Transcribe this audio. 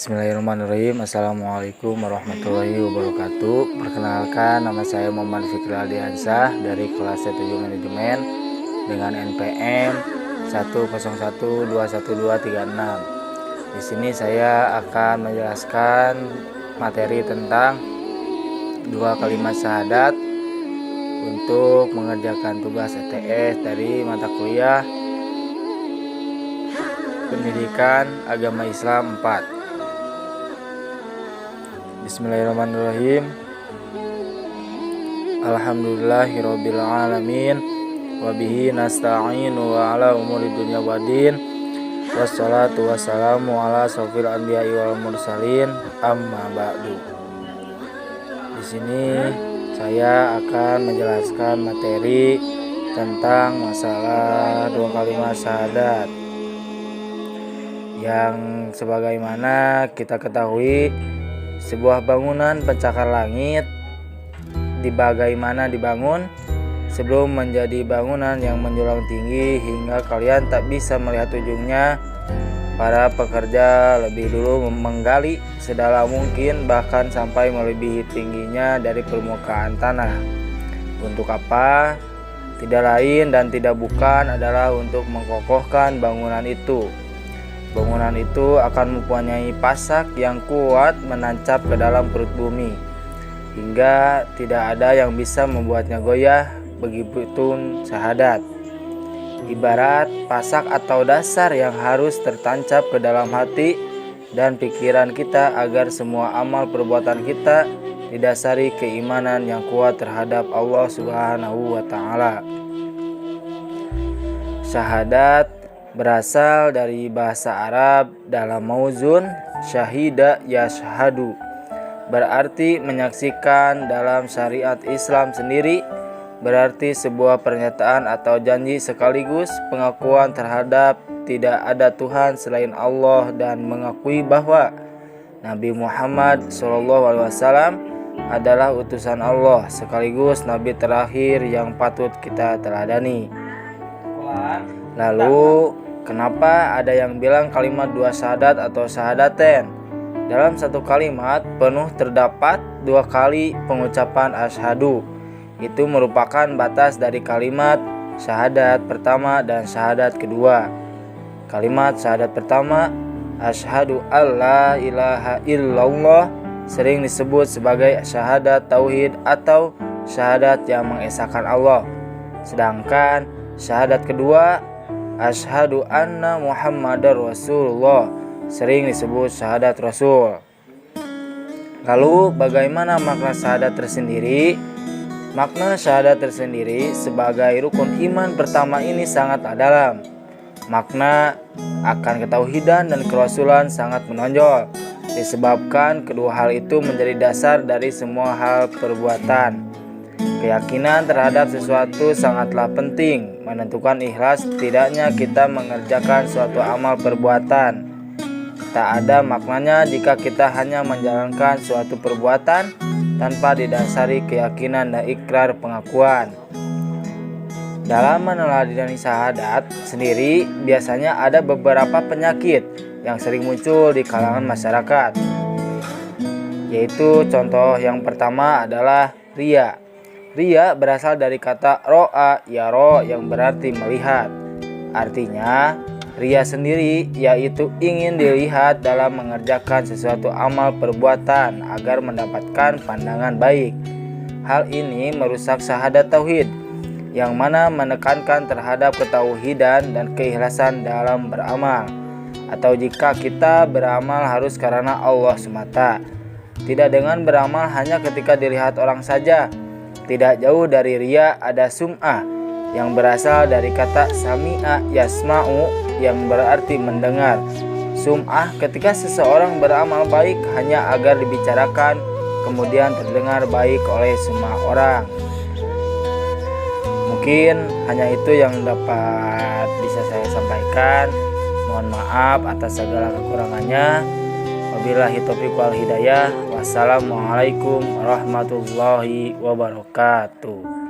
Bismillahirrahmanirrahim. Assalamualaikum warahmatullahi wabarakatuh. Perkenalkan, nama saya Muhammad Fikri Aldiansah dari kelas 7 Manajemen dengan NPM 101212366. Di sini saya akan menjelaskan materi tentang 2 kalimat syahadat untuk mengerjakan tugas ETS dari mata kuliah Pendidikan Agama Islam 4. Bismillahirrahmanirrahim. Alhamdulillahirabbil alamin wa bihi nasta'inu wa ala umuri dunya waddin. Wassalatu wassalamu ala asrofil anbiya'i wal mursalin, amma ba'du. Di sini saya akan menjelaskan materi tentang masalah 2 kalimat syahadat yang sebagaimana kita ketahui, sebuah bangunan pencakar langit bagaimana dibangun sebelum menjadi bangunan yang menjulang tinggi hingga kalian tak bisa melihat ujungnya. Para pekerja lebih dulu menggali sedalam mungkin, bahkan sampai melebihi tingginya dari permukaan tanah. Untuk apa? Tidak lain dan tidak bukan adalah untuk mengkokohkan bangunan itu. Bangunan itu akan mempunyai pasak yang kuat menancap ke dalam perut bumi, hingga tidak ada yang bisa membuatnya goyah. Begitupun syahadat, ibarat pasak atau dasar yang harus tertancap ke dalam hati dan pikiran kita agar semua amal perbuatan kita didasari keimanan yang kuat terhadap Allah Subhanahu wa Ta'ala. Syahadat berasal dari bahasa Arab dalam mauzun syahida yashhadu, berarti menyaksikan. Dalam syariat Islam sendiri berarti sebuah pernyataan atau janji sekaligus pengakuan terhadap tidak ada Tuhan selain Allah dan mengakui bahwa Nabi Muhammad SAW adalah utusan Allah sekaligus Nabi terakhir yang patut kita teladani. Lalu kenapa ada yang bilang kalimat 2 syahadat atau syahadaten? Dalam satu kalimat penuh terdapat 2 kali pengucapan asyhadu. Itu merupakan batas dari kalimat syahadat pertama dan syahadat kedua. Kalimat syahadat pertama, asyhadu alla ilaha illallah, sering disebut sebagai syahadat tauhid atau syahadat yang mengesahkan Allah. Sedangkan syahadat kedua, asyhadu anna Muhammadar Rasulullah, sering disebut syahadat Rasul. Lalu bagaimana makna syahadat tersendiri? Makna syahadat tersendiri sebagai rukun iman pertama ini sangatlah dalam. Makna akan ketauhidan dan kerasulan sangat menonjol, disebabkan kedua hal itu menjadi dasar dari semua hal perbuatan. Keyakinan terhadap sesuatu sangatlah penting, menentukan ikhlas tidaknya kita mengerjakan suatu amal perbuatan. Tak ada maknanya jika kita hanya menjalankan suatu perbuatan tanpa didasari keyakinan dan ikrar pengakuan. Dalam meneladani syahadat sendiri, biasanya ada beberapa penyakit yang sering muncul di kalangan masyarakat, yaitu contoh yang pertama adalah riya. Riya berasal dari kata ro'a yaro yang berarti melihat. Artinya riya sendiri yaitu ingin dilihat dalam mengerjakan sesuatu amal perbuatan agar mendapatkan pandangan baik. Hal ini merusak syahadat tauhid, yang mana menekankan terhadap ketauhidan dan keikhlasan dalam beramal. Atau jika kita beramal harus karena Allah semata, tidak dengan beramal hanya ketika dilihat orang saja. Tidak jauh dari riya ada sum'ah yang berasal dari kata sami'a yasma'u yang berarti mendengar. Sum'ah ketika seseorang beramal baik hanya agar dibicarakan kemudian terdengar baik oleh semua orang. Mungkin hanya itu yang dapat bisa saya sampaikan. Mohon maaf atas segala kekurangannya. Wabillahi taufiq wal hidayah. Wassalamualaikum warahmatullahi wabarakatuh.